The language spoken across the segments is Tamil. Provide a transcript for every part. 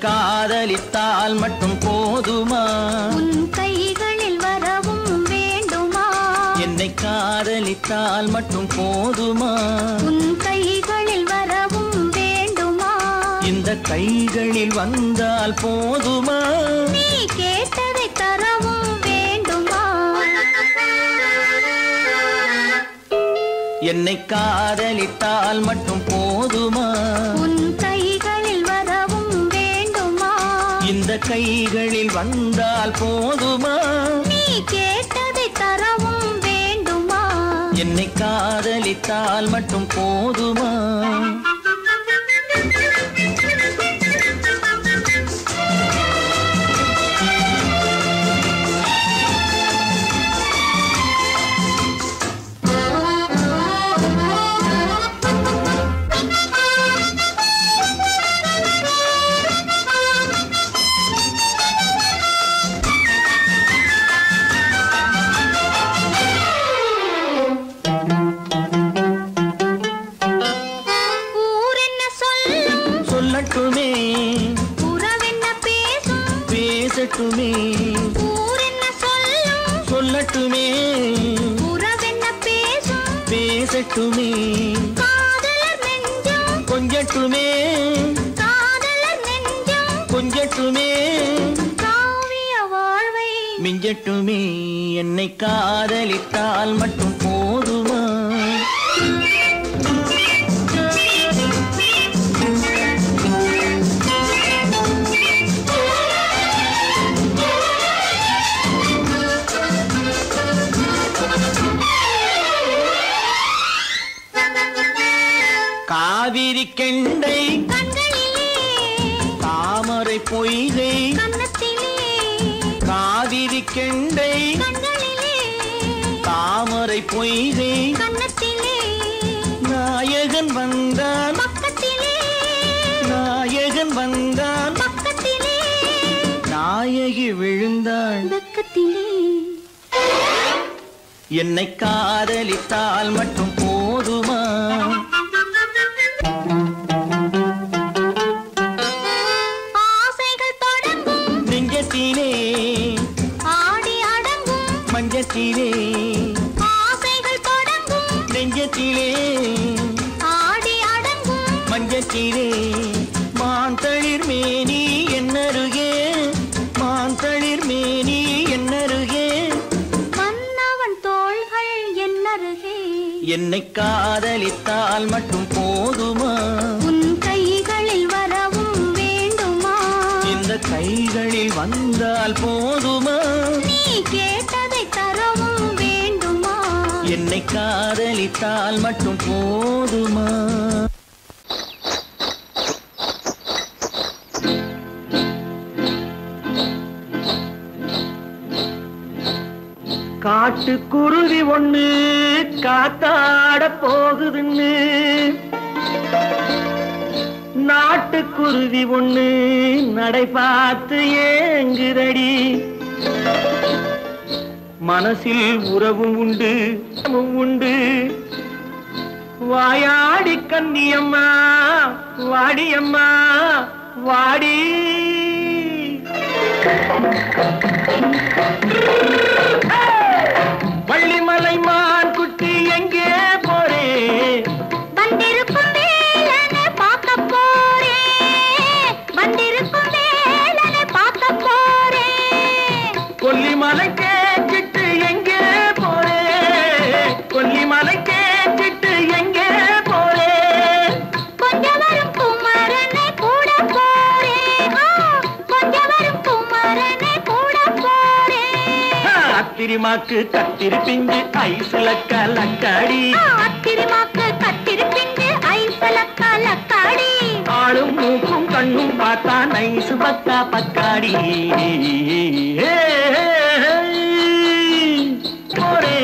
காதலித்தால் மட்டும் போதுமா? உன் கைகளில் வரவும் வேண்டுமா? என்னை காதலித்தால் மட்டும் போதுமா? உன் கைகளில் வரவும் வேண்டுமா? இந்த கைகளில் வந்தால் போதுமா? நீ கேட்டதை தரவும் வேண்டுமா? என்னை காதலித்தால் மட்டும் போதுமா? உன் கைகளில் வரவும் வேண்டுமா? இந்த கைகளில் வந்தால் போதுமா? நீ கேட்டதை தரவும் வேண்டுமா? என்னை காதலித்தால் மட்டும் போதுமா? சொல்லட்டுமே உறவென்ன பேசும் பேசட்டுமே ஊரென்ன சொல்லும் சொல்லட்டுமே உறவென்ன பேசும் பேசட்டுமே காதலர் நெஞ்சம் கொஞ்சட்டுமே காதலர் நெஞ்சம் கொஞ்சட்டுமே காவிய வாழ்வை மிஞ்சட்டுமே. என்னை காதலித்தால் மட்டும் போதுமா? காவிரி கெண்டை கண்களிலே தாமரை பொய்கை கன்னத்திலே காவிரி கெண்டை கண்களிலே தாமரை பொய்கை கன்னத்திலே நாயகன் வந்தான் பக்கத்திலே நாயகன் வந்தான் பக்கத்திலே நாயகி விழுந்தாள் பக்கத்திலே. என்னை காதலித்தால் மட்டும் போதுமா? ஆசைகள் தொடங்கும் நெஞ்சத்திலே ஆடி அடங்கும் மஞ்சத்திலே ஆசைகள் தொடங்கும் நெஞ்சத்திலே ஆடி அடங்கும் மஞ்சத்திலே மாந்தளிர் மேனி என்னருகே மாந்தளிர் மேனி என்னருகே மன்னவன் தோள்கள் என்னருகே என்னை காதலித்தால் மட்டும் போதுமா? உன் கைகளில் வரவும் வேண்டுமா? இந்த கைகளில் வந்தால் போதுமா? நீ கேட்டதை தரவும் வேண்டுமா? என்னை காதலித்தால் மட்டும் போதுமா? காட்டுக்குருவி ஒண்ணு காத்தாட போகுதுன்னு நாட்டுக்குருவி ஒண்ணு நடை பார்த்து ஏங்குதடி. மனசில் உறவும் உண்டு உண்டு வாயாடி கன்னியம்மா வாடியம்மா வாடி. வள்ளிமலை மான் குட்டி எங்கே போறே? வந்திருக்கும் வேலனை பார்க்க போறேன் வந்திருக்கும் வேலனை பார்க்க போறேன். கொல்லிமலை கேச்சிட்டு எங்கே போறே? கொல்லிமலை கேச்சிட்டு எங்கே போறே? கொஞ்சம் வரும் குமரனை கூட போறேன் கொஞ்சம் வரும் குமரனை கூட போறேன். அத்திரிமாக்கு கத்திரி பிஞ்சு ஐசுல கலக்காடி அத்திரிமாக்கு கத்திரி பிஞ்சு ஐசல கலக்காடி. ஆளும் மூக்கும் கண்ணும் பார்த்தா நைசு பக்கா பக்காடி. போரே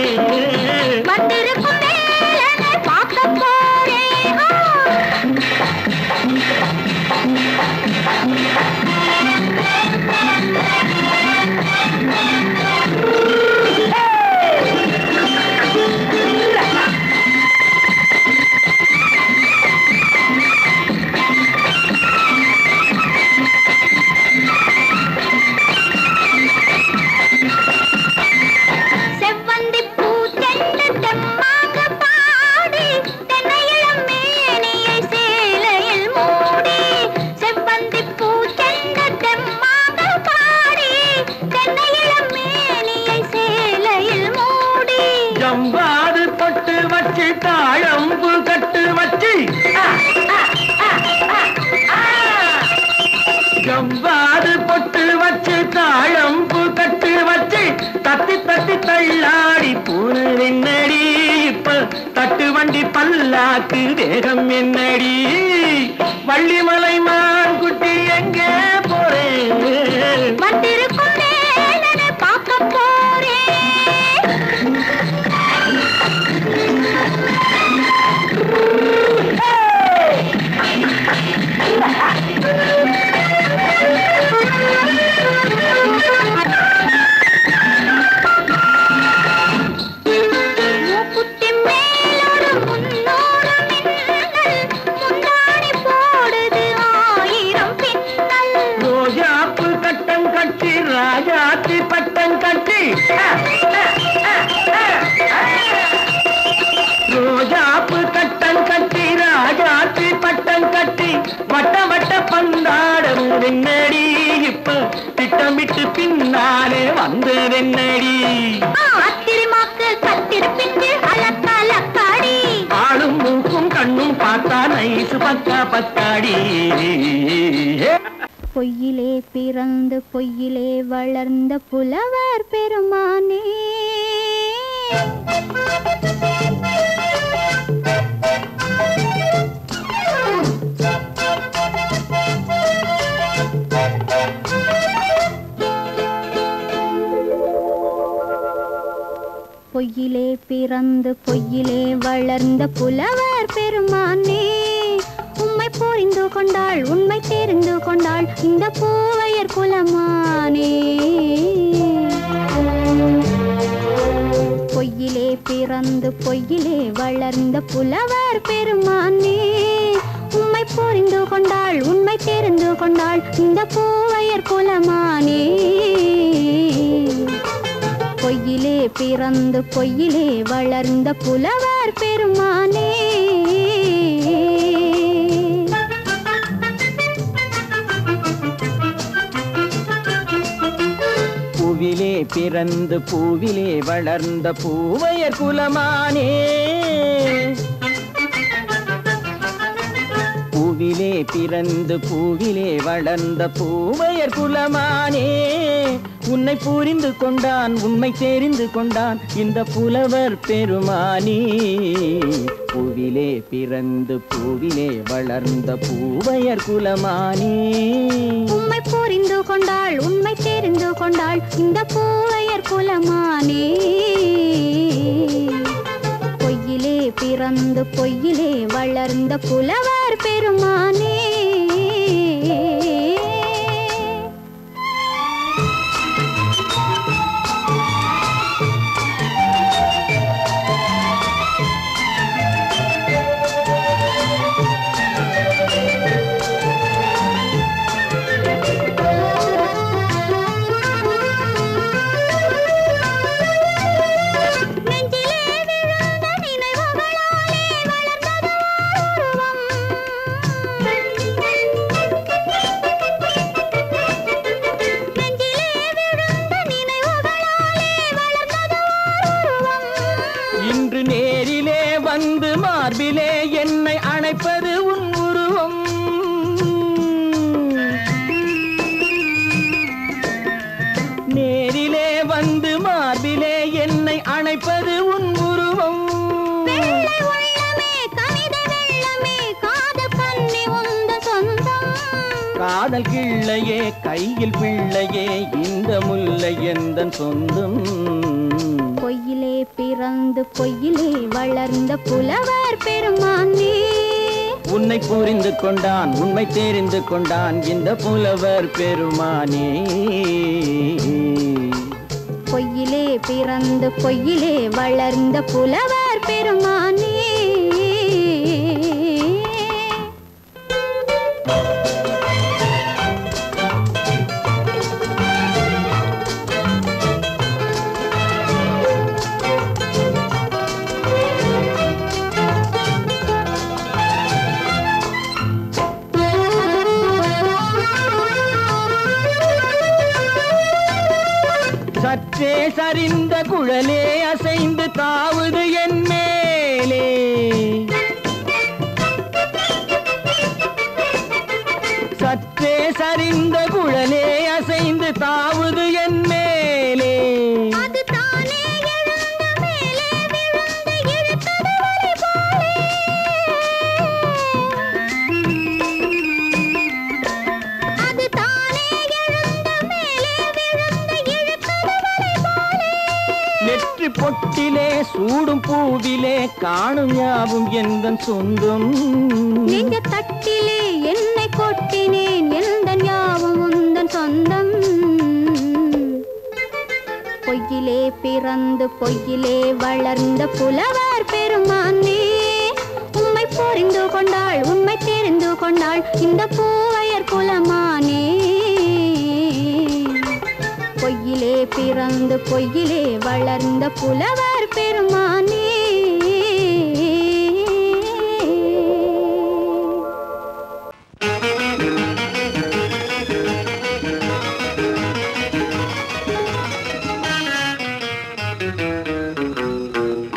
வந்திருக்கும் வேலனை பார்க்க போறேன். ஜவ்வாது பொட்டு வச்சு தாழம்பு கட்டு வச்சு தத்தி தத்தி தள்ளாடி பூனு என்னடி இப்ப தட்டு வண்டி பல்லாக்கு வேகம் என்னடி வள்ளிமலை மான் குட்டி எங்கே போறேன் வந்திருக்கும் வேலனை பார்க்க போறேன் மூக்குத்தி மேலோடு முன்னோடு மின்னல் முந்தாணி போடுது ஆயிரம் பின்னல் ரோஜாப்பு கட்டம் கட்டி ராஜாத்தி பட்டம் கட்டி ரோஜாப்பு கட்டம் கட்டி ராஜாத்தி பட்டம் கட்டி வட்ட வட்ட பந்தாடம் என்னடி இப்ப திட்டமிட்டு பின்னாலே வந்ததென்னடி ஆத்திரமாக்கு கத்திருப்பிட்டு அலக்காடி ஆளும் மூக்கும் கண்ணும் பார்த்தா நைசு பக்கா பத்தாடி பொய்யிலே பிறந்து பொய்யிலே வளர்ந்த புலவர் பெருமானே பொய்யிலே பிறந்து பொய்யிலே வளர்ந்த புலவர் பெருமானே உம்மை புரிந்து கொண்டாள் உண்மை தெரிந்து கொண்டாள் இந்த பூவையர் குலமானே பொய்யிலே பிறந்து பொய்யிலே வளர்ந்த புலவர் பெருமானே உம்மை புரிந்து கொண்டாள் உண்மை தெரிந்து கொண்டாள் இந்த பூவையர் குலமானே பொய்யிலே பிறந்து பொய்யிலே வளர்ந்த புலவர் பெருமானே பூவிலே பிறந்து பூவிலே வளர்ந்த பூவையர் குலமானே பூவிலே பிறந்து பூவிலே வளர்ந்த பூவையர் குலமானே உன்னை புரிந்து கொண்டான் உண்மை தெரிந்து கொண்டான் இந்த புலவர் பெருமானே பூவிலே பிறந்து பூவிலே வளர்ந்த பூவையர் குலமானே உம்மை புரிந்து கொண்டாள் உண்மை தெரிந்து கொண்டாள் இந்த பூவையர் குலமானே பொய்யிலே பிறந்து பொய்யிலே வளர்ந்த புலவர் பெருமானே மார்பிலே என்னை அணைப்பது உன் உருவம் நேரிலே வந்து மார்பிலே என்னை அணைப்பது உன் உருவம் காதல் கிள்ளையே கையில் பிள்ளையே இந்த முல்லை எந்தன் சொந்தம் பொய்யிலே பிறந்து பொய்யிலே வளர்ந்த புலவர் பெருமானே உன்னை புரிந்து கொண்டான் உண்மை தெரிந்து கொண்டான் இந்த புலவர் பெருமானே பொய்யிலே பிறந்து பொய்யிலே வளர்ந்த புலவர் பெருமானே சற்றே சரிந்த குழலே அசைந்து தாவுது என் மேலே சற்றே சரிந்த குழலே அசைந்து தாவுது என் மேலே. அது தானே எழுந்த மேலே விழுந்து இழுத்தது வலை போலே. அது தானே எழுந்த மேலே விழுந்து இழுத்தது வலை போலே. நெற்றி பொட்டிலே சூடும் பூவிலே காணும் யாவும் எந்தன் சொந்தம். நெஞ்ச தட்டிலே என்னை கொட்டினேன் எந்தன் யாவும் உந்தன் சொந்தம். பொய்யிலே பிறந்து பொய்யிலே வளர்ந்த புலவர் பெருமானே, உம்மை புரிந்து கொண்டாள் உண்மை தெரிந்து கொண்டாள் இந்த பூவையர் குலமானே. பொய்யிலே பிறந்து பொய்யிலே வளர்ந்த புலவர் பெருமானே.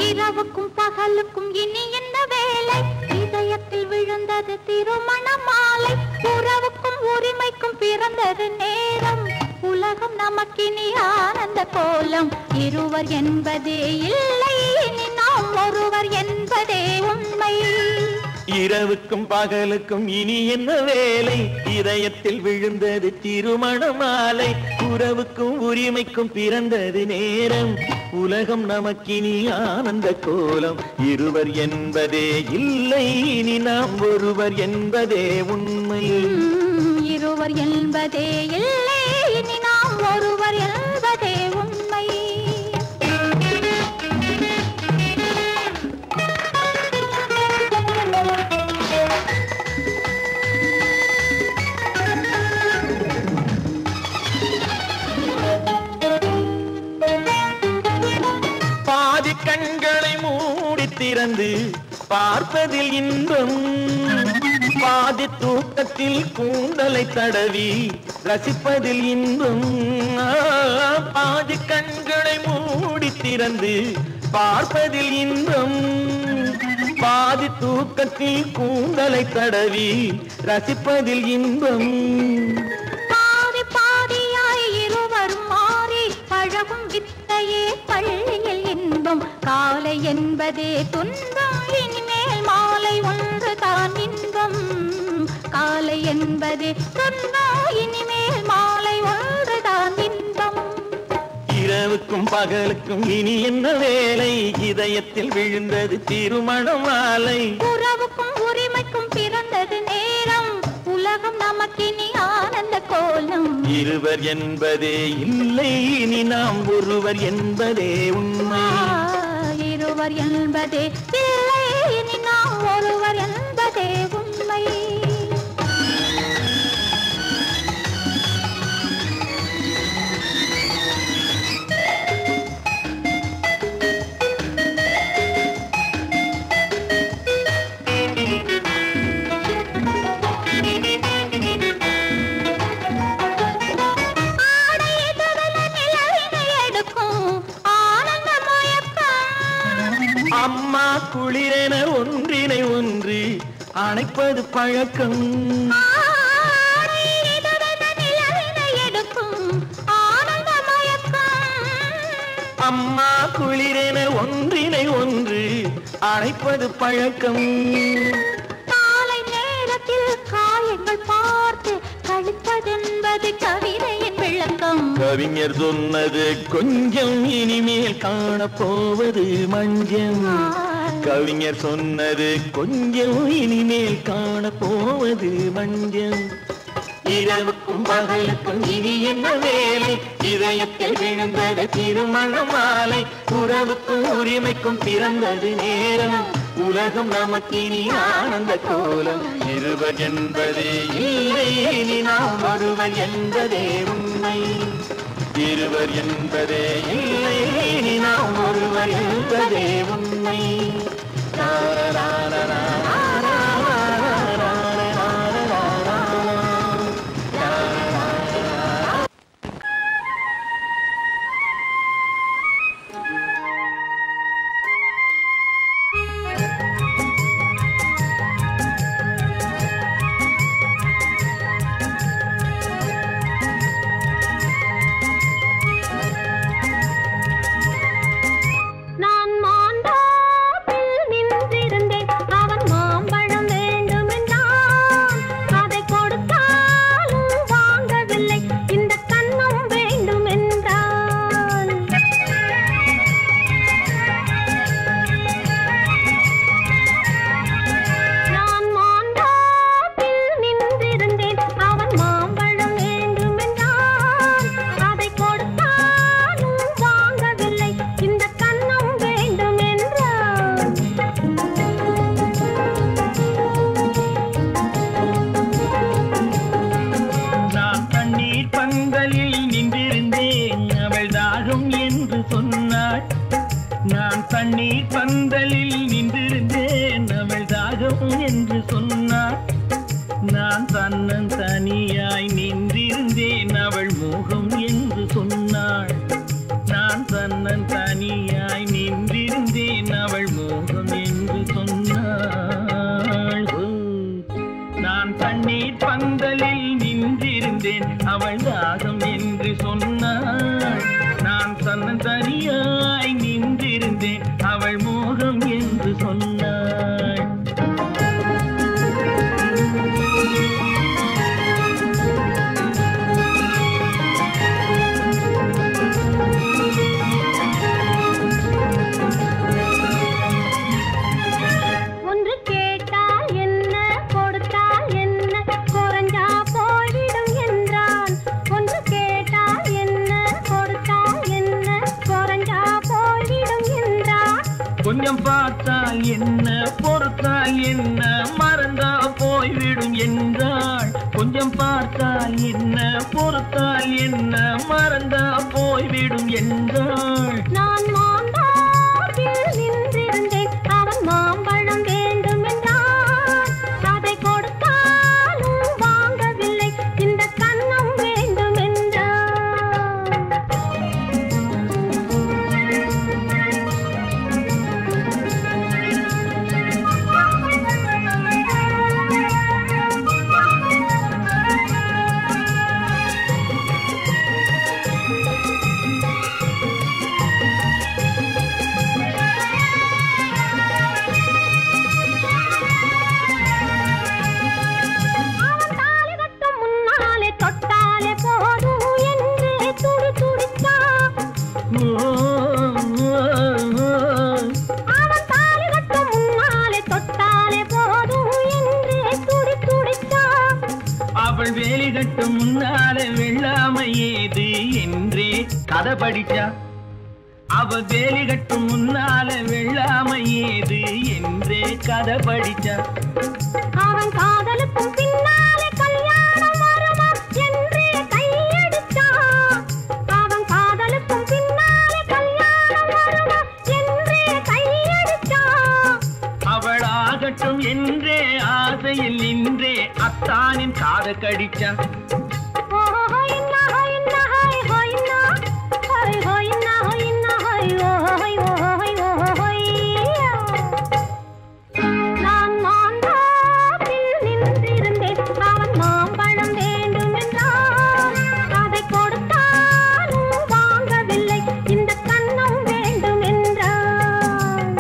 இரவுக்கும் பகலுக்கும் இனி என்ன வேலை, இதயத்தில் விழுந்தது திருமண மாலை. உறவுக்கும் உரிமைக்கும் பிறந்தது நேரம், உலகம் நமக்கினி ஆனந்த கோலம். இருவர் என்பதே இல்லை இனி நாம் ஒருவர் என்பதே உண்மை. இரவுக்கும் பகலுக்கும் இனி என்ன வேலை, இதயத்தில் விழுந்தது திருமண மாலை. உறவுக்கும் உரிமைக்கும் பிறந்தது நேரம், உலகம் நமக்கினி ஆனந்த கோலம். இருவர் என்பதே இல்லை இனி நாம் ஒருவர் என்பதே உண்மை. இருவர் என்பதே இல்லை இனி நாம் ஒருவர் என்பதே உண்மை. பாதி கண்களை மூடி திறந்து பார்ப்பதில் இன்பம், பாதி தூக்கத்தில் கூந்தலை தடவி ரசிப்பதில் இன்பம். பாதி கண்களை மூடி திறந்து பார்ப்பதில் இன்பம், பாதி தூக்கத்தில் கூந்தலை தடவி ரசிப்பதில் இன்பம். பாதி பாதியாய் இருவர் மாறி பழகும் வித்தையே பள்ளியில் இன்பம். காலை என்பதே துன்பம், இனிமேல் மாலை ஒன்று தான் இன்பம். காலை என்பதே துன்பம், இனிமேல் மாலை ஒன்று தான் இன்பம். இரவுக்கும் பகலுக்கும் இனி என்ன வேலை, இதயத்தில் விழுந்தது திருமண மாலை. உறவுக்கும் உரிமைக்கும் பிறந்தது நேரம், உலகம் நமக்கினி ஆனந்த கோலம். இருவர் என்பதே இல்லை இனி நாம் ஒருவர் என்பதே உண்மை. இருவர் என்பதே இல்லை இனி நாம் ஒருவர் என்பதே உண்மை. அம்மா குளிரென ஒன்றினை ஒன்று அணைப்பது பழக்கம். அம்மா குளிரென ஒன்றினை ஒன்று அணைப்பது பழக்கம். காலை நேரத்தில் காயங்கள் பார்த்து கழிப்பதென்பது கவிதையின் விளக்கம். கவிஞர் சொன்னது கொஞ்சம் இனிமேல் காணப்போவது மஞ்சம். கவிஞர் சொன்னது கொஞ்சம் இனிமேல் காணப்போவது மஞ்சம். இரவுக்கும் பகலுக்கும் இனி என்ன வேலை, இதயத்தில் விழுந்தது திருமண மாலை. உறவுக்கும் உரிமைக்கும் பிறந்தது நேரம், உலகம் நமக்கினி ஆனந்த கோலம். இருவர் என்பதே இல்லை இனி நாம் ஒருவர் என்பதே உண்மை. இருவர் என்பதே இல்லை இனி நாம் ஒருவர் என்பதே உண்மை. பந்தலில் நின்றிருந்தேன் அவள் தாகம் என்று சொன்னாள். நான் தண்ணீர் பந்தலில் நின்றிருந்தேன் அவள் தாகம் என்று சொன்னாள். நான் தன்னன் தனியாய் நின்றிருந்தேன் அவள் மோகம் என்று சொன்னாள். நான் தன்னன் தனியாய் நின்றிருந்தேன் அவள் மோகம் என்று சொன்னாள். நான் தண்ணீர் பந்தலில் நின்றிருந்தேன் அவள் தாகம் என்று சொன்னாள். நான் தன்னன் தனியாய் நின்றிருந்தேன் அவள் மோகம் என்று சொன்னாள். கொஞ்சம் பார்த்தால் என்ன பொறுத்தால் என்ன மறந்தா போய்விடும் என்றாள். கொஞ்சம் பார்த்தால் என்ன பொறுத்தால் என்ன மறந்தா போய்விடும் என்றாள். நான் மாம்பழத்தில் நின்றிருந்தேன் அவன் மாம்பழம் வேண்டும் என்றான். அதை கொடுத்தாலும் வாங்கவில்லை இந்த கன்னம் வேண்டும் என்றான். அவள் வேலி கட்டும் முன்னாலே வெள்ளாமை ஏது என்றே கதை படிச்சா. அவள் வேலி கட்டும் முன்னாலே வெள்ளாமை ஏது என்றே கதை படிச்சா. அவன் காதலுக்கும் பின்னாலே கல்யாணம் வருமா என்றே கையடிச்சான். அவன் காதலுக்கும் பின்னாலே கல்யாணம் வருமா என்றே கையடிச்சான். அவள் ஆகட்டும் என்றே ஆசையில் நின்றே அத்தானின் காதை கடிச்சா. நான் மாம்பழத்தில் நின்றிருந்தேன் அவன் மாம்பழம் வேண்டும் என்றான். அதை கொடுத்தாலும் வாங்கவில்லை இந்த கன்னம் வேண்டும் என்றான்.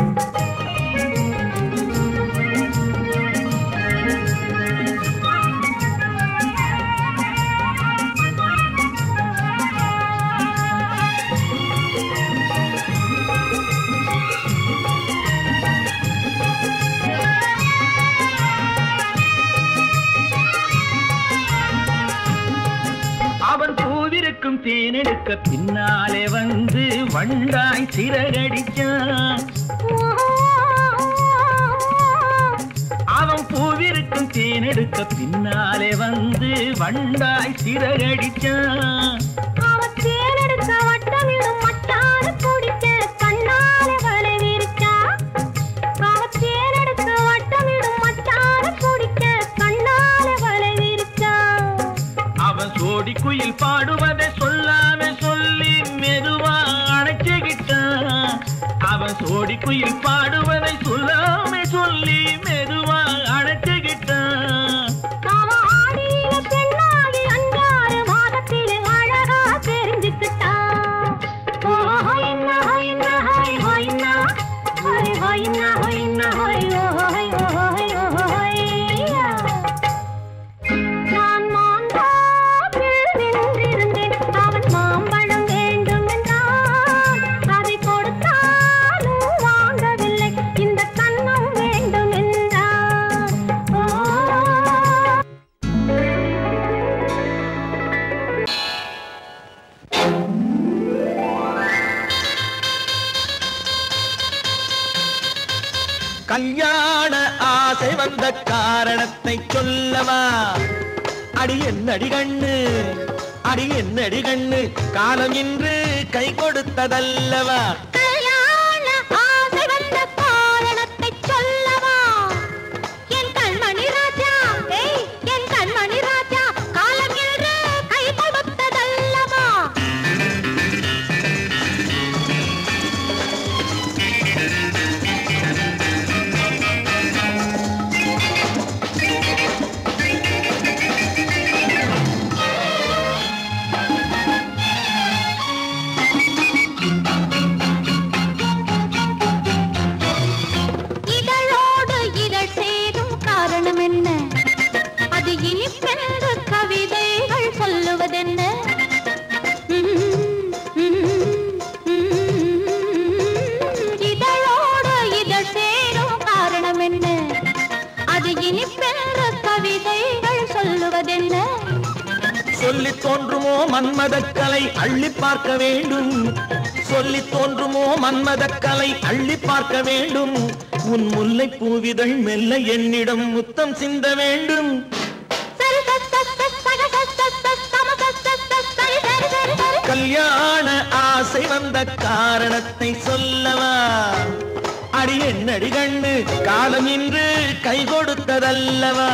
அவன் பூவிருக்கும் தேனெடுக்க பின்னாலே வந்து வண்டாய் சிறகடிச்சான். அவன் பூவிருக்கும் தேனெடுக்க பின்னாலே வந்து வண்டாய் சிறகடிச்சான். அவன் தேனெடுக்க வட்டமிடும் மட்டான குடிக்க கண்ணாலே வலை விரிச்சா. அவன் தேனெடுக்க வட்டமிடும் மட்டான குடிக்க கண்ணாலே வலை விரிச்சா. அவன் சோடி குயில் பாடுவதை சொல்லாம சொல்லி மெதுவா அணைச்சுக்கிட்டான். அவன் சோடி குயில் பாடுவதை சொல்லாம சொல்லி மெதுவா அணைச்சுக்கிட்டான். அவன் ஆடிய பெண்ணாகி 5-6 மாதத்திலே அழகா தெரிஞ்சுக்கிட்டான். ஹொய்னா ஹொய்னா ஹொய் ஹொய்னா ஹொய் ஹொய்னா ஹொய்னா ஹொய் ஹொய் ஹொய் ஹொய்யா. நான் மாம்பழத்தில் நின்றிருந்தேன் அவன் மாம்பழம் வேண்டும் என்றான். அதை கொடுத்தாலும் வாங்கவில்லை இந்த கன்னம் வேண்டும் என்றான். கல்யாண ஆசை வந்த காரணத்தை சொல்லவா? அடி என்னடி கண்ணு அடி என்னடி கண்ணு காலம் இன்று கை கொடுத்ததல்லவா கல்யாண ஆசை வந்த காரணத்தை சொல்லவா என் கண்மணி ராஜா என் கண்மணி ராஜா காலம் இன்று கை கொடுத்ததல்லவா சொல்லி தோன்றுமோ மன்மதக்கலை அள்ளி பார்க்க வேண்டும் சொல்லி தோன்றுமோ மன்மதக்கலை அள்ளி பார்க்க வேண்டும் உன் முல்லை பூவிதழ் மெல்ல என்னிடம் முத்தம் சிந்த வேண்டும் கல்யாண ஆசை வந்த காரணத்தை சொல்லவா அடி என்னடி கண்ணு காலம் இன்று கை கொடுத்ததல்லவா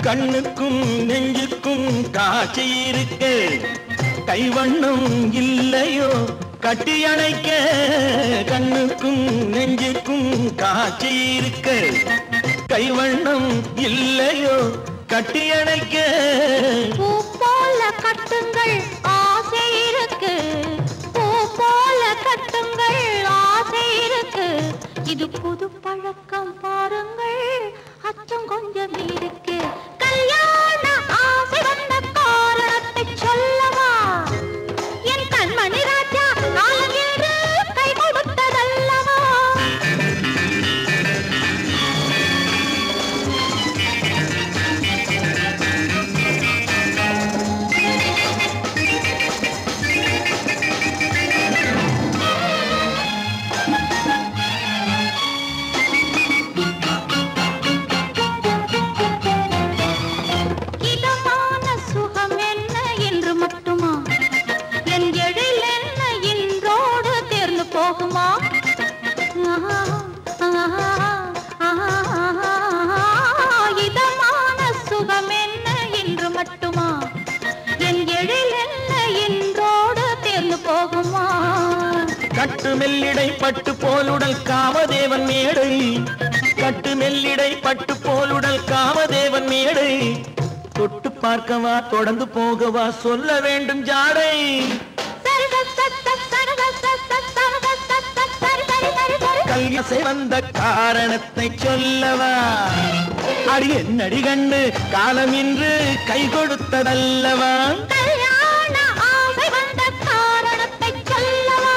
கண்ணுக்கும் நெஞ்சுக்கும் காட்சி இருக்க கைவண்ணம் இல்லையோ கட்டி அணைக்க கண்ணுக்கும் நெஞ்சுக்கும் காட்சி இருக்க கைவண்ணம் இல்லையோ கட்டி அணைக்க பூ போல கட்டுங்கள் ஆசை இருக்கு பூ போல கட்டுங்கள் ஆசை இருக்கு இது புது பழக்கம் பாருங்கள் அச்சம் கொஞ்சம் இருக்கு கல்யாண ஆசை வந்த காரணத்தை சொல்லவா என் கண்மணி ராஜா காலம் என்று கை கொடுத்ததல்லவா இதமான சுகம் என்ன என்று மட்டுமா என் எழில் என்ன என்றோடு தேர்ந்து போகுமா கட்டு மெல்லிடை பட்டு போலுடல் காமதேவன் மேடை கட்டு மெல்லிடை பட்டு போலுடல் காமதேவன் மேடை தொட்டு பார்க்கவா தொடர்ந்து போகவா சொல்ல வேண்டும் ஜாடை கல்யாசை வந்த காரணத்தை சொல்லவா அடி என்னடி கண்டு காலம் இன்று கை கொடுத்ததல்லவா கல்யாண ஆசை வந்த காரணத்தை சொல்லவா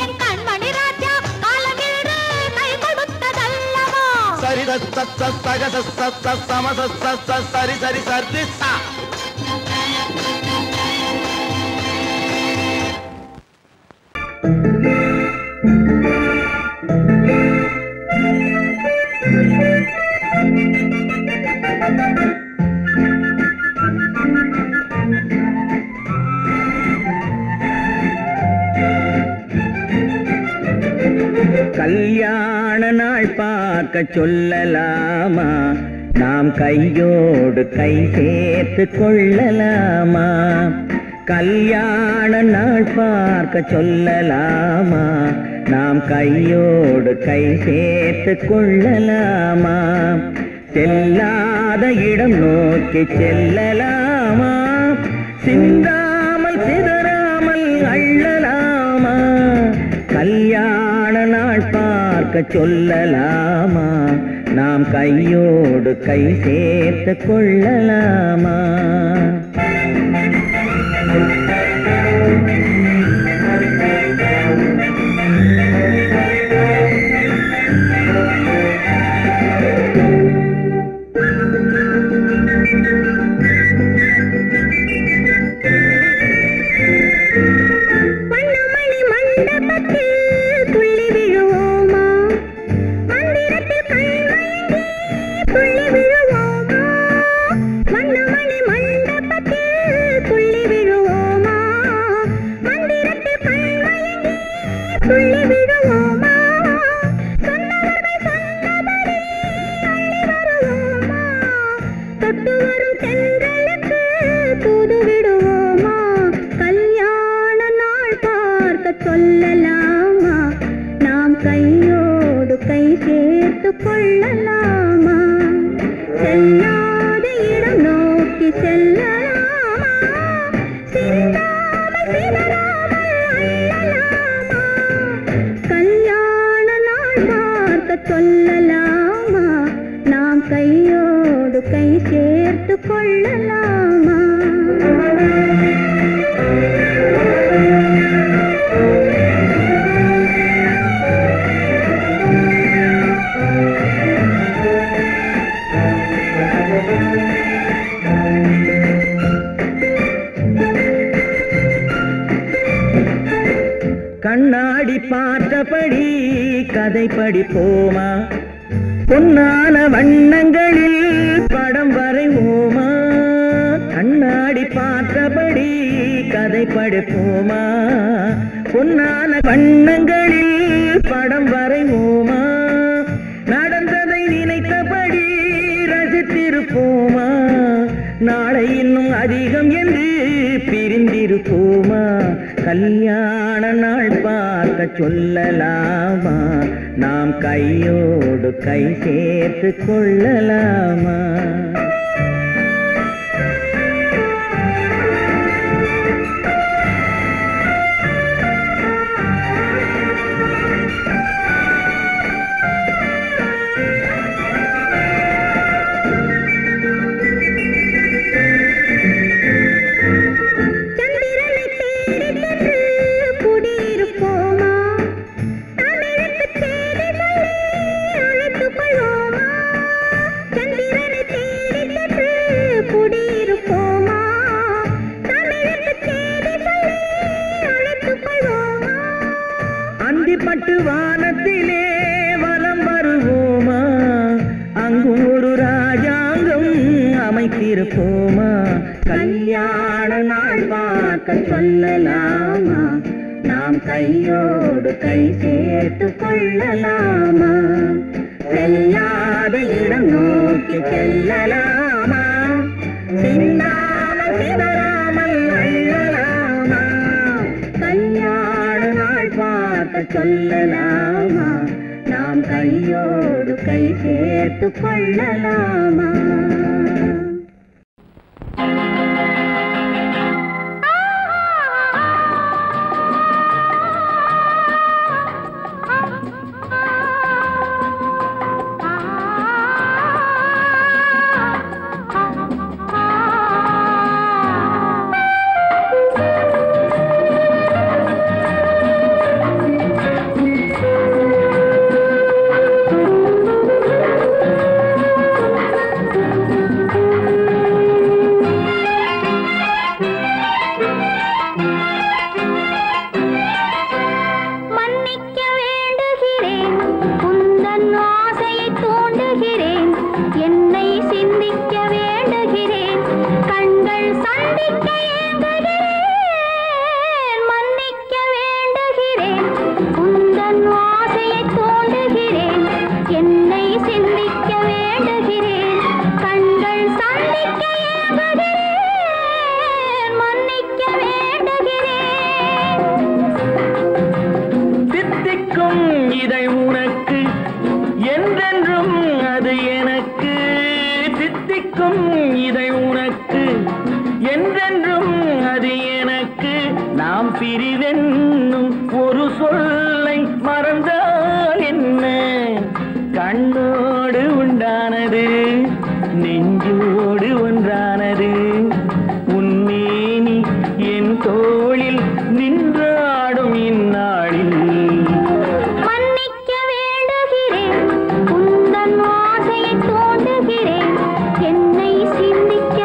என் கண்மணி ராஜா காலம் இன்று கை கொடுத்ததல்லவா சரி சக சம சரி சரி சரி சா கல்யாண நாள் பார்க்க சொல்லலாமா நாம் கையோடு கை சேர்த்து கொள்ளலாமா கல்யாண நாள் பார்க்க சொல்லலாமா நாம் கையோடு கை சேர்த்து கொள்ளலாமா செல்லாத இடம் நோக்கி செல்லலாமா சிந்தாமல் சிதறாமல் அள்ளலாமா கல்யாண நாள் பார்க்க சொல்லலாமா நாம் கையோடு கை சேர்த்து கொள்ளலாமா சேர்த்து கொள்ளலாமா செல்லாத இடம் நோக்கி செல்லலாமா சிந்தாமல் சிதறாமல் அள்ளலாமா கல்யாண நாள் பார்க்க சொல்லலாமா நாம் கையோடு கை சேர்த்து கொள்ளலாமா கண்ணாடி பார்த்தபடி கதை படிப்போமா பொன்னான வண்ணங்களில் படம் வரைவோமா கண்ணாடி பார்த்தபடி கதை படிப்போமா பொன்னான வண்ணங்களில் படம் வரைவோமா நடந்ததை நினைத்தபடி ரசித்திருப்போமா நாளை இன்னும் அதிகம் என்று பிரிந்திருப்போமா கல்யாண நாள் பார்க்க சொல்லலாமா நாம் கையோடு கை சேர்த்து கொள்ளலாமா பட்டு வானத்திலே வலம் வருவோமா அங்கும் ஒரு ராஜாங்கம் அமைத்திருப்போமா கல்யாண நாள் பார்க்க சொல்லலாமா நாம் கையோடு கை சேர்த்து கொள்ளலாமா செல்லாத இடம் நோக்கி செல்லலாமா சிந்தாமல் சிதறாமல் அள்ளலாமா கல்யாண நாள் பார்க்க சொல்லலாமா நாம் கையோடு கை சேர்த்து கொள்ளலாமா பிரிவென்னும் ஒரு சொல்லை மறந்தால் என்ன கண்ணோடு உண்டானது நெஞ்சோடு ஒன்றானது உன்மேனி என் தோளில் நின்றாடும் இந்நாளில் மன்னிக்க வேண்டுகிறேன் உந்தன் ஆசையை தோண்டுகிறேன் என்னை சிந்திக்க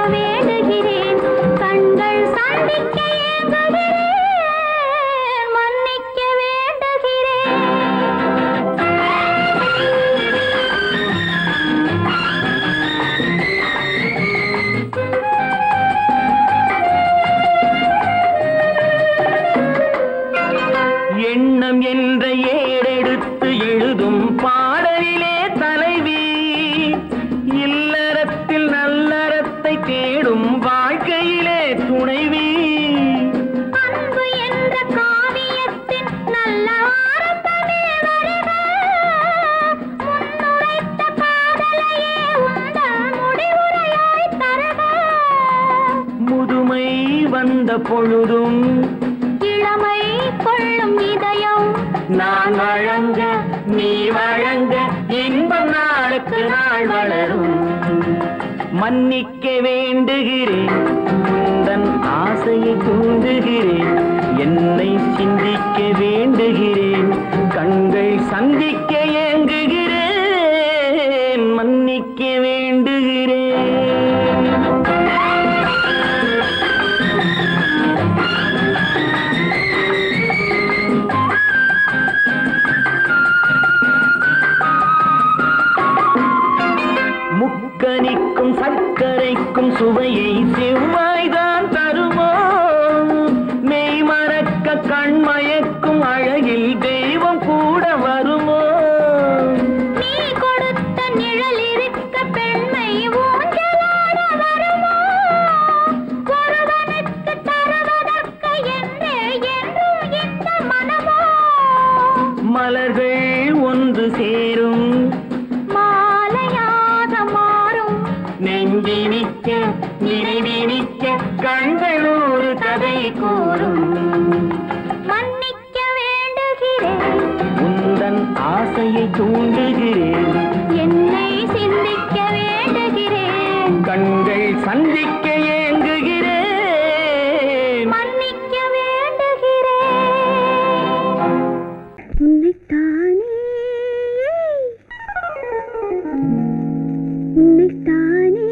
பொழுதும் இளமை கொள்ளும் இதயம் நான் வழங்க நீ வழங்க இன்பம் நாளுக்கு நாள் வளரும். மன்னிக்க வேண்டுகிறேன் உந்தன் ஆசையை தூண்டுகிறேன், என்னை சிந்திக்க வேண்டுகிறேன், கண்கள் சந்திக்க ஏங்குகிறேன், மன்னிக்க வேண்டுகிறேன். முக்கனிக்கும் சர்க்கரைக்கும் சுவையை செவ்வாய்தான் தருமோ, மெய் மறக்க கண்மயக்கும் அழகில் தெய்வம் கூட வருமோ. நீ கொடுத்த நிழல் இருக்க பெண்மை ஊஞ்சலாட வருமோ, ஒருவனுக்கு தருவதற்கு என்றே என்றும் இந்த மனமோ. மலர்கள் ஒன்று சேரும் நெஞ்சினிக்க நினைவினிக்க கண்கள் ஒரு கதை கூறும். மன்னிக்க வேண்டுகிறேன் உந்தன் ஆசையை தூண்டுகிறேன், என்னை சிந்திக்க வேண்டுகிறேன், கண்கள் சந்திக்க ஏங்குகிறேன், மன்னிக்க வேண்டுகிறேன். உன்னைத்தானே உன்னைத்தானே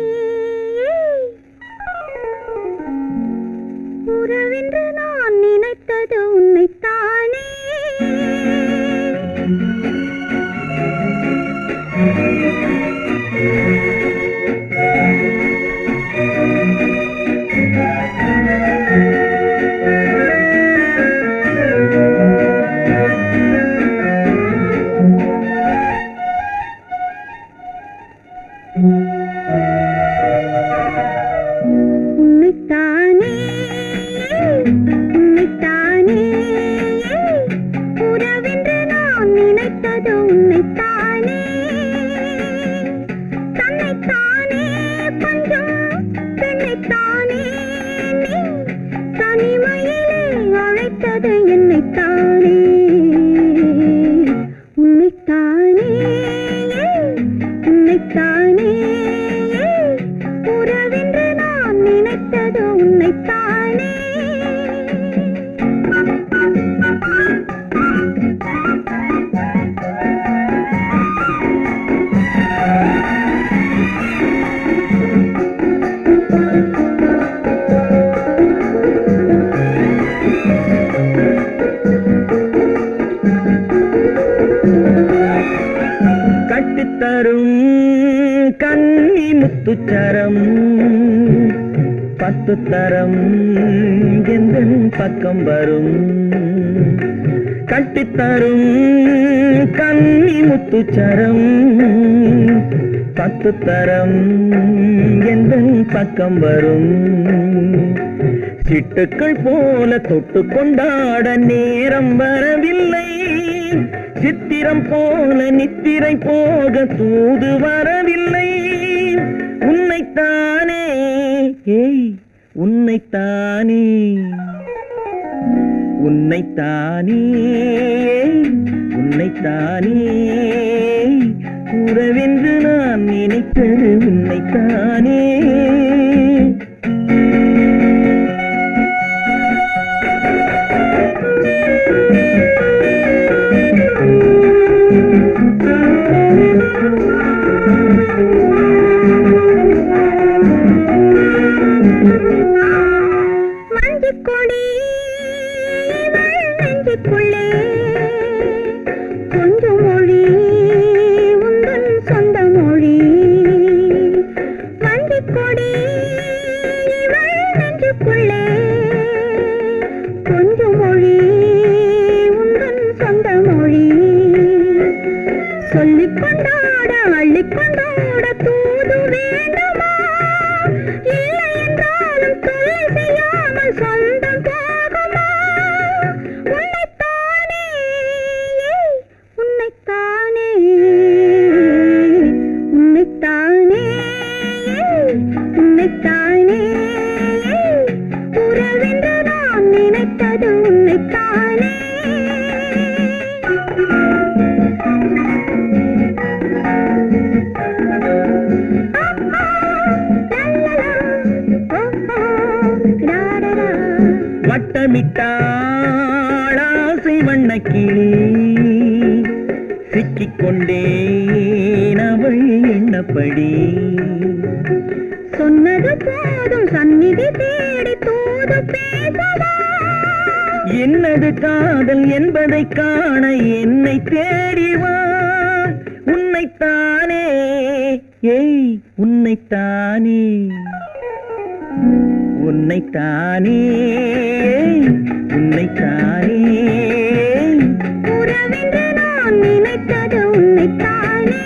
உறவென்று நான் நினைத்தது உன்னைத்தானே. உன்னைத்தானே உன்னைத்தானே உறவென்று நான் நினைத்தது உன்னைத்தானே. தன்னைத்தானே கொஞ்சம் பெண்ணைத்தானே நீ தனிமையிலே அழைத்தது என்னைத்தானே. உன்னைத்தானே உன்னைத்தானே உறவென்று நான் நினைத்தது உன்னைத்தானே. கட்டித்தரும் கன்னி முத்துச்சரம் 10 தரம் எந்தன் பக்கம் வரும். கட்டித்தரும் கன்னி முத்துச்சரம் 10 தரம் எந்தன் பக்கம் வரும். சிட்டுக்கள் போல தொட்டு கொண்டாட நேரம் வரவில்லை, சித்திரம் போல நித்திரை போக தூது வரவில்லை. உன்னைத்தானே ஏய் உன்னைத்தானே உன்னைத்தானே உன்னைத்தானே உறவென்று நான் நினைத்தது உன்னைத்தானே. மஞ்சுக்கொடி நெஞ்சுக்குள்ளே கொஞ்சம் மொழி உந்தன் சொந்த மொழி. மஞ்சுக்கொடி முத்தமிட்டாள் ஆசை வண்ணக்கிளி சிக்கிக்கொண்டேன் அவள் எண்ணப்படி சொன்னது போதும் சந்நிதி தேடி தூது பேசவா என்னது காதல் என்பதை காண என்னை தேடிவா உன்னைத்தானே ஏய் உன்னைத்தானே உன்னைத்தானே உன்னைத்தானே உறவென்று நான் நினைத்தது உன்னைத்தானே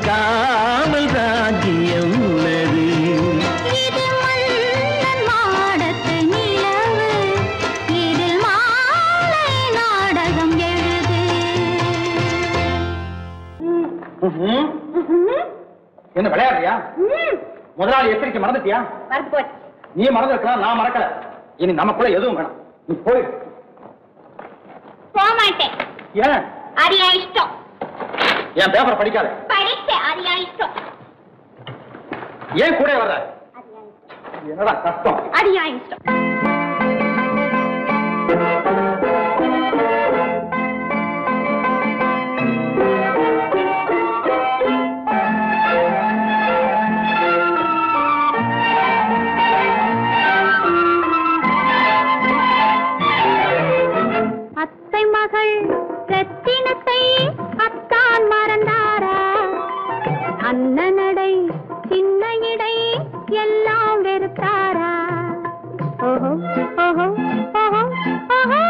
காமல் ராஜ்யம் உள்ளது. இது மன்னன் மாடத்து நிலவு, இதில் மாலை நாடகம் எழுது. என்ன விளையாடுறியா? முதலாளி எச்சரிக்கை மறந்துட்டியா? மறந்து போச்சு. நீ மறந்துருக்கலாம், நான் மறக்கல. இனி நமக்குள்ள எதுவும் வேணாம், நீ போய். போக மாட்டேன். ஏன்? அரியா இஷ்டம். என் பேப்பரை படிக்காத. படிச்சேன். அரியா இஷ்டம். ஏன் கூட வர்ற? என்னடா கஷ்டம்? அரியா இஷ்டம். அத்தை மகள் ரத்தினத்தை அத்தான் மறந்தாரா? அண்ணனடை சின்ன இடை எல்லாம் வெறுத்தாரா? ஓஹோ ஓஹோ ஓஹோ ஓஹோ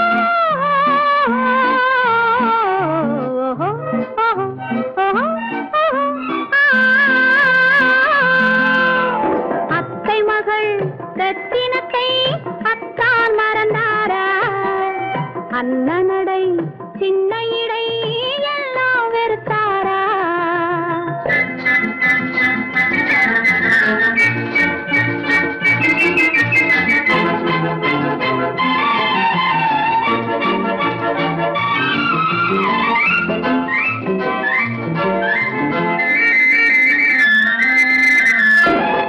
ஓஹோ ஓஹோ அத்தை மகள் ரத்தினத்தை அத்தான் மறந்தாரா? அண்ணனடை சின்ன இடை எல்லாம் வெறுத்தாரா?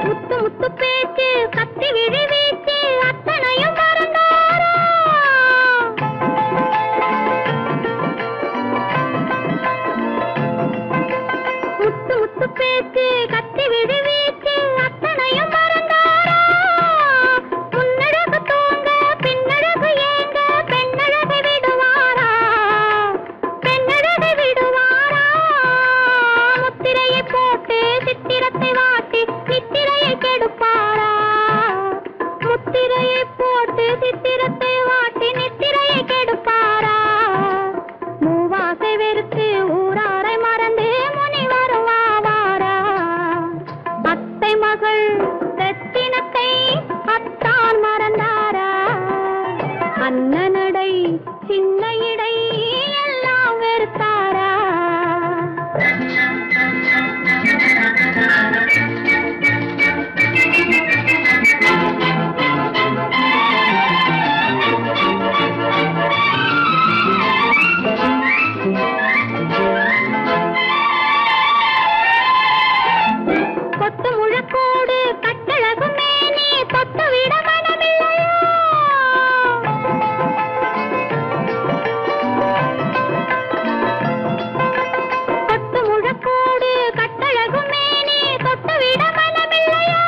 முத்து முத்து பேச்சு கத்தி விழி வீச்சு அத்தனையும் மறந்தாரா? முத்து முத்து பேச்சு கத்தி விழி வீச்சு அத்தனையும் மறந்தாரா? முன்னழகு தூங்க பின்னழகு ஏங்க பெண்ணழகை விடுவாரா? பெண்ணழகை விடுவாரா? முத்திரையை போட்டு சித்திரத்தை வாட்டி நித்திரையை கெடுப்பாரா? முத்திரையை போட்டு சித்திரத்தை வாட்டி நித்திரையை கெடுப்பாரா? மூவாசை வெறுத்து ஊராரை மறந்து முனி வருவாரா? அத்தை மகள் ரத்தினத்தை அத்தான் மறந்தாரா? அண்ணனடை சின்ன இடை எல்லாம் வெறுத்தாரா? கொத்து முழக்கோடு கட்டழகு மேனி தொட்டு விட மனமில்லையோ? கொத்து முழக்கோடு கட்டழகு மேனி தொட்டு விட மனமில்லையோ?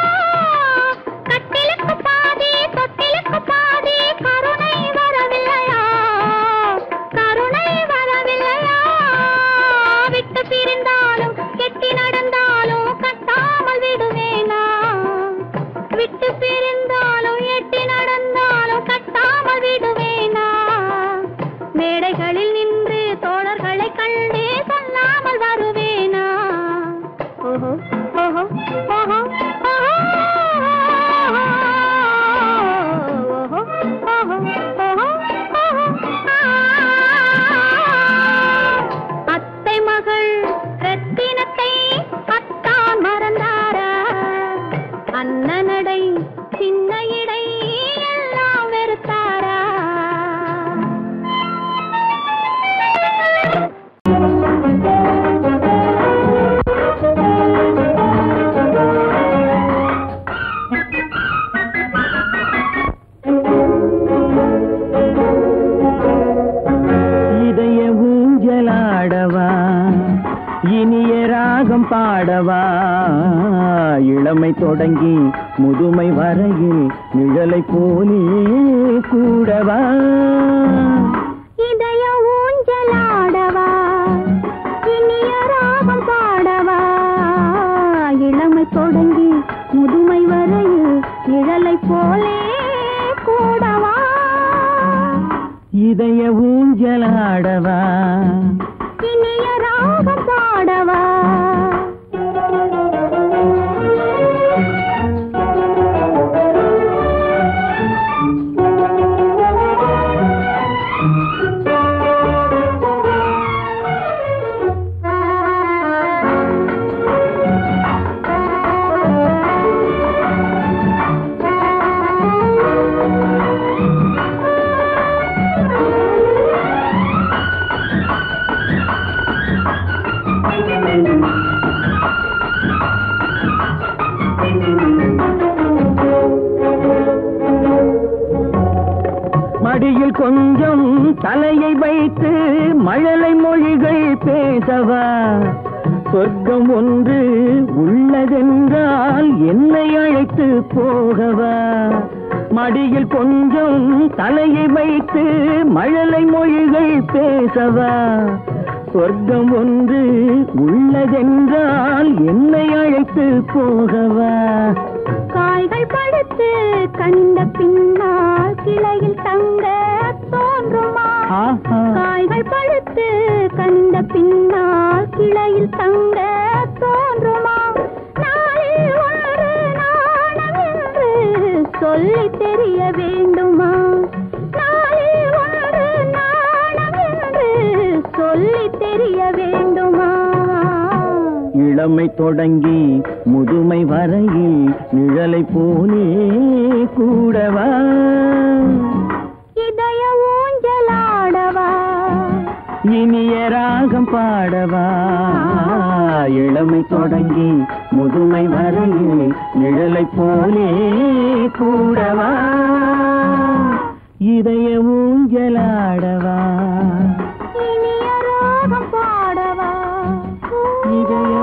கட்டிலுக்கு பாதி தொட்டிலுக்கு பாதி கருணை வரவில்லையா? கருணை வரவில்லையா? விட்டு பிரிந்தாலும் கெட்டி நடந்தாலும் கட்டாமல் விடுவேனா? விட்டு பிரிந்தாலும் எட்டி நடந்தாலும் கட்டாமல் விடுவேனா? மேடைகளில் நின்று தோழர்களை கண்டு சொல்லாமல் வருவேனா? ஓஹோ ஓஹோ ஓஹோ ஓஹோ ஓஹோ ஓஹோ அத்தை மகள் ரத்தினத்தை அத்தான் மறந்தாரா? அண்ணனடை சின்ன இடை எல்லாம் வெறுத்தாரா? இதய ஊஞ்சலாடவா, இனிய ராகம் பாடவா, இளமை தொடங்கி முதுமை வரையில் நிழலை போலே கூடவா. இதய ஊஞ்சலாடவா, இனிய ராகம் பாடவா, இளமை தொடங்கி முதுமை வரையில் நிழலை போலே கூடவா. இதய ஊஞ்சலாடவா, இனிய ராகம் பாடவா. கொஞ்சம் தலையை வைத்து மழலை மொழிகள் பேசவா சொர்க்கம் ஒன்று உள்ளதென்றால் என்னை அழைத்து போகவா மடியில் கொஞ்சம் தலையை வைத்து மழலை மொழிகள் பேசவா சொர்க்கம் ஒன்று உள்ளதென்றால் என்னை அழைத்து போகவா காய்கள் படுத்து கனிந்த பின்னால் கிளையில் தங்க தோன்றுமா காய்கள் படுத்து கனிந்த பின்னால் கிளையில் தங்க தோன்றுமா நாளில் ஒன்று நாணம் என்று சொல்லி தெரிய வேண்டுமா நாளில் ஒன்று நாணம் என்று சொல்லி தெரிய வேண்டுமா இளமை தொடங்கி முதுமை வரையில் நிழலை போலே கூடவா இதய ஊஞ்சலாடவா இனிய ராகம் பாடவா இளமை தொடங்கி முதுமை வரையில் நிழலை போலே கூடவா இதய ஊஞ்சலாடவா இனிய ராகம் பாடவா இதய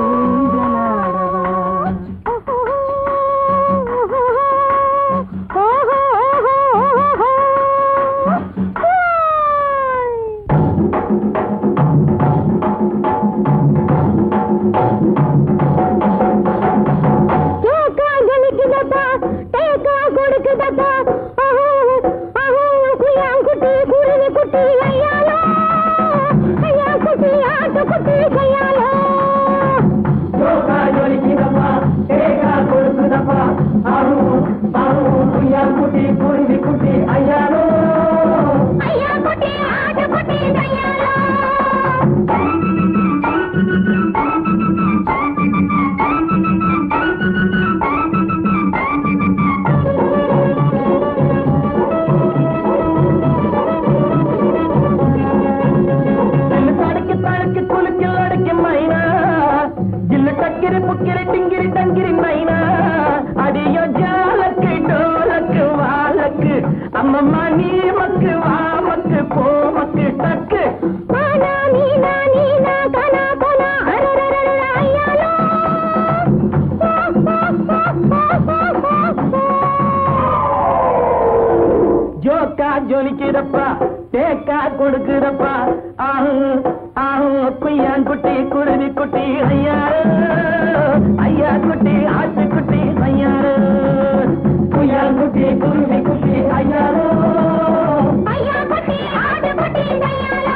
ஜொலிக்கிறப்பா தேக்கா கொடுக்குறப்பா ஆஹு ஆஹு குய்யான் குட்டி குருவி குட்டி ஐயாரு ஐயா குட்டி ஆட்டு குட்டி ஐயாரு குய்யான் குட்டி குருவி குட்டி ஐயாரு ஐயா குட்டி ஆட்டு குட்டி ஐயாரு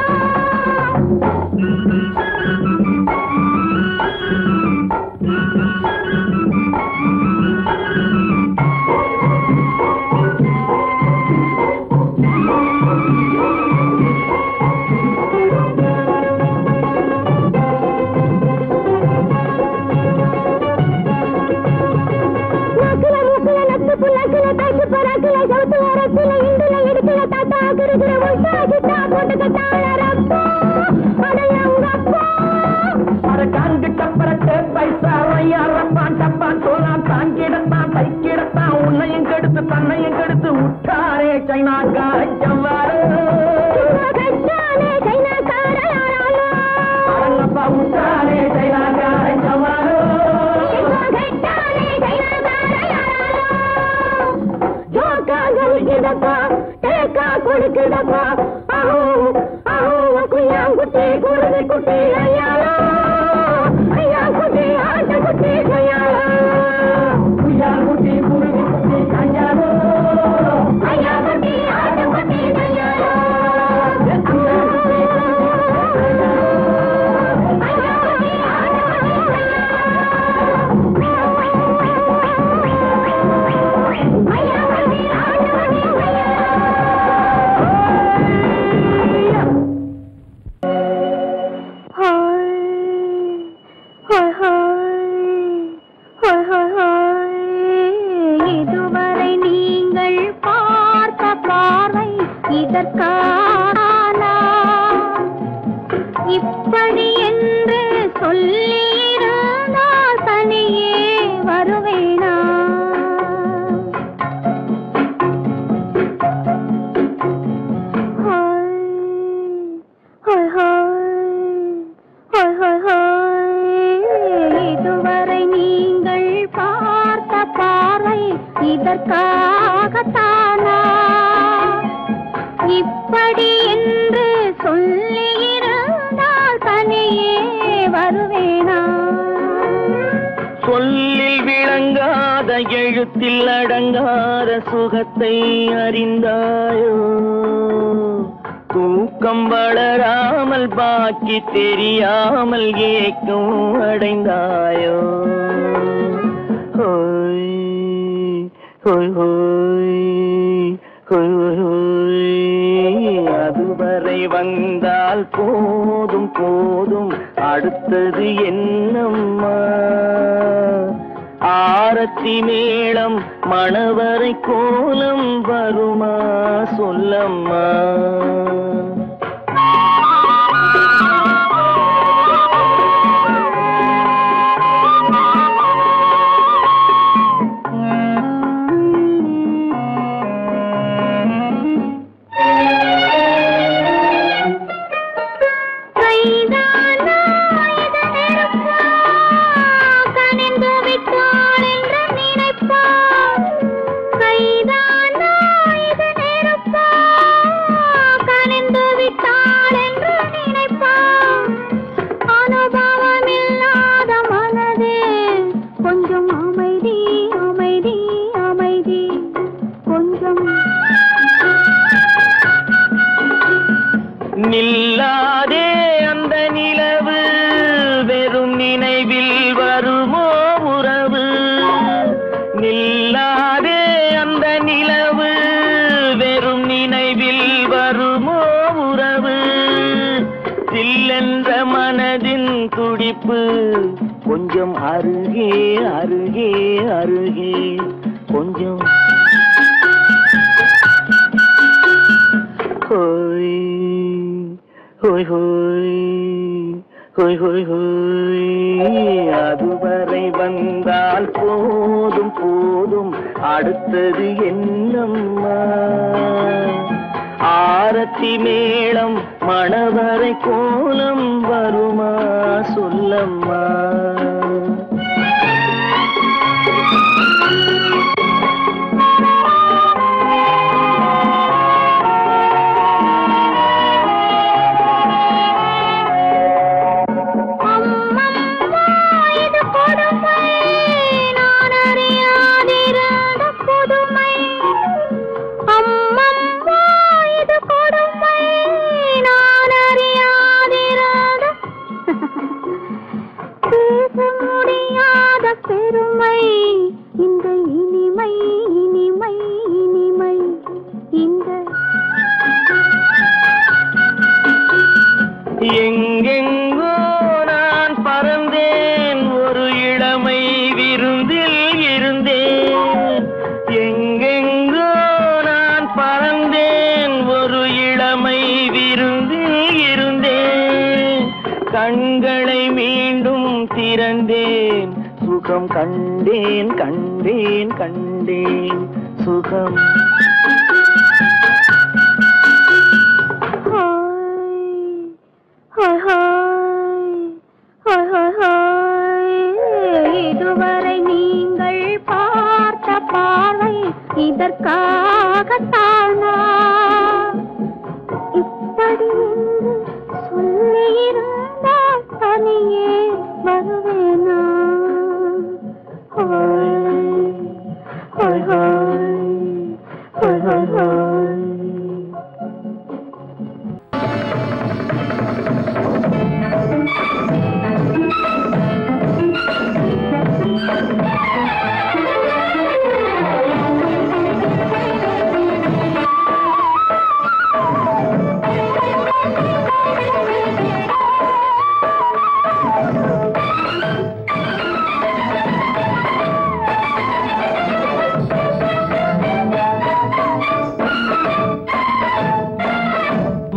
உன்னையும் கெடுத்து தன்னையும் கெடுத்து விட்டாரே சைனாக்கா ஜவ்வாறு அரங்கப்பா விட்டாரே சைனாக்கா ஜவ்வாறு கொடுக்குதப்பா ஆஹோ ஆஹோ குய்யாங்குட்டி குருவி குட்டி ஐயாரோ ஐயா குட்டி ஆட்டு குட்டி ஐயாரோ குய்யாங்குட்டி குருவி குட்டி ஐயாரோ ஐயா குட்டி ஆட்டு குட்டி ஐயாரோ இதற்காகத்தானா இப்படி என்று சொல்லியிருந்தால் தனியே வருவேனா சொல்லில் விளங்காத எழுத்தில் அடங்காத சுகத்தை அறிந்தாயோ தூக்கம் வளராமல் பாக்கி தெரியாமல் ஏக்கம் அடைந்தாயோ ஹோய் ஹோய் ஹோய் ஹோய் ஹோய் அதுவரை வந்தால் போதும் போதும் அடுத்தது என்னம்மா ஆரத்தி மேளம் மணவரை கோலம் வருமா சொல்லம்மா நில்லாதே அந்த நிலவு வெறும் நினைவில் வருமோ உறவு நில்லாதே அந்த நிலவு வெறும் நினைவில் வருமோ உறவு சில்லென்ற மனதின் துடிப்பு கொஞ்சம் அருகே அருகே அருகே கொஞ்சம் ஹோய் ஹோய் ஹோய் ஹோய் ஹோய் ஹோய் அதுவரை வந்தால் போதும் போதும் அடுத்தது என்னம்மா ஆரத்தி மேளம் மணவரை கோலம் வருமா சொல்லம்மா எங்கெங்கோ நான் பறந்தேன் ஒரு இளமை விருந்தில் இருந்தேன் எங்கெங்கோ நான் பறந்தேன் ஒரு இளமை விருந்தில் இருந்தேன் கண்களை மீண்டும் திறந்தேன் சுகம் கண்டேன் கண்டேன் கண்டேன் சுகம் இதுவரை நீங்கள் பார்த்த பார்வை இதற்காகத்தானா இப்படி என்று சொல்லியிருந்தால் தனியே வருவேனா ஹோய் ஹோய் ஹோய் ஹோய் ஹோய் ஹோய்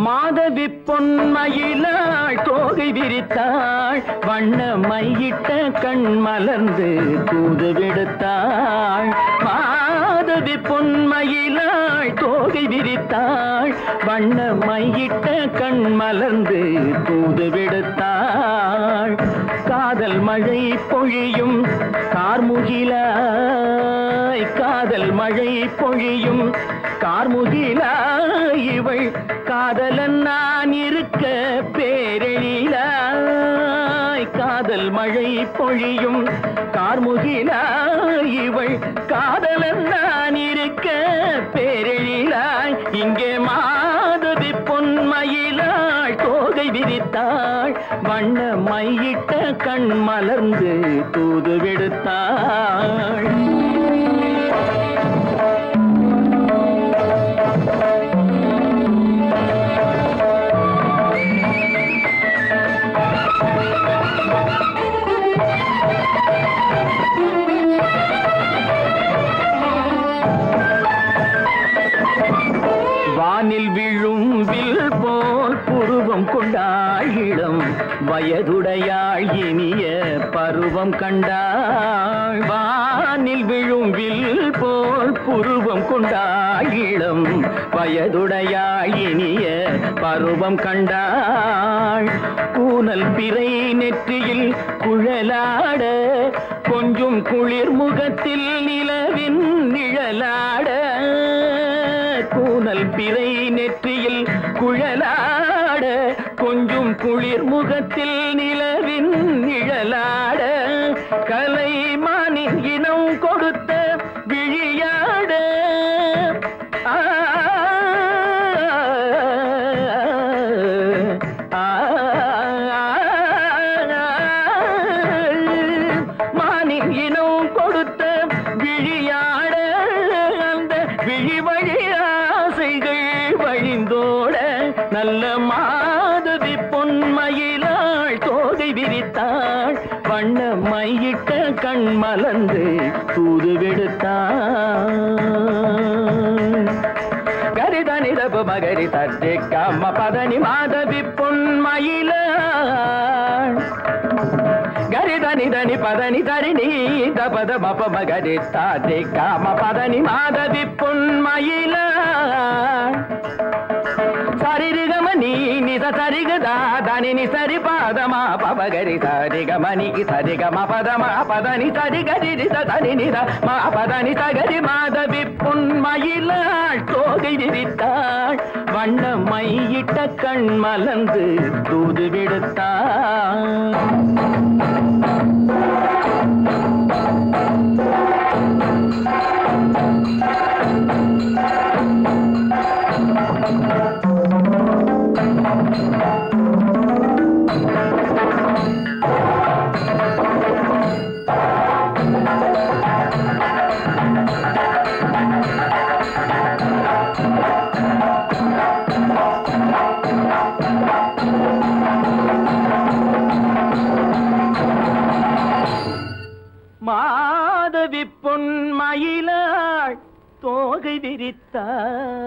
மாதவி பொன்மயிலாள் தோகை விரித்தாள் வண்ண மையிட்ட கண் மலர்ந்து தூது விடுத்தாள் மாதவி பொன்மயிலாள் தோகை விரித்தாள் வண்ண மையிட்ட கண் மலர்ந்து தூது விடுத்தாள் காதல் மழை பொழியும் கார்முகிலாய் காதல் மழை பொழியும் கார்முகிலாய் இவள் காதலன் நான் இருக்க பேரெழிலாய் காதல் மழை பொழியும் கார்முகிலாய் இவள் காதலன் நான் இருக்க பேரெழிலாய் இங்கே மாதவி பொன்மயிலாள் தோகை விரித்தாள் வண்ண மையிட்ட கண் மலர்ந்து தூது விடுத்தாள் வானில் விழும் வில் போல் புருவம் கொண்டாள் இளம் வயதுடையாள் இனிய பருவம் கண்டாள் வானில் விழும் வில் போல் புருவம் கொண்டாள் இளம் வயதுடையாள் இனிய பருவம் கண்டாள் கூனல் பிறை நெற்றியில் குழலாட கொஞ்சம் குளிர் முகத்தில் நிலவின் நிழலாட கூனல் பிறை நெற்றியில் குழலாட கொஞ்சம் குளிர் முகத்தில் நிலவின் நிழலாட கலைமானின் இனம் கொடுத்த விழியாட மானின் இனம் கொடுத்த விழியாட அந்த விழி வழி ஆசைகள் வழிந்தோட நல்ல மாதவி பொன்மயிலாள் தோகை விரித்தாள் வண்ண மையிட்ட கண் மலர்ந்து தூது விடுத்தாள் கரிதனி தப மகரி தட்டே காம பதனி மாதவி பொன்மயிலாள் கரிதனி தனி பதனி தரிணி தபத மப மகரி தாட்டே காம பதனி மாதவி பொன்மயிலாள் சரிகமணி நித சரிகதா தனி சரி பாதமா பபகரி சரிகமணி சரிகம பதமா பதனி சரிகரி தனி நித மா பதனி சகரி மாதவி பொன்மயிலாள் தோகை விரித்தாள் வண்ண மையிட்ட கண் மலர்ந்து தூது விடுத்தாள் மாதவி பொன்மயிலாள் தோகை விரித்தாள்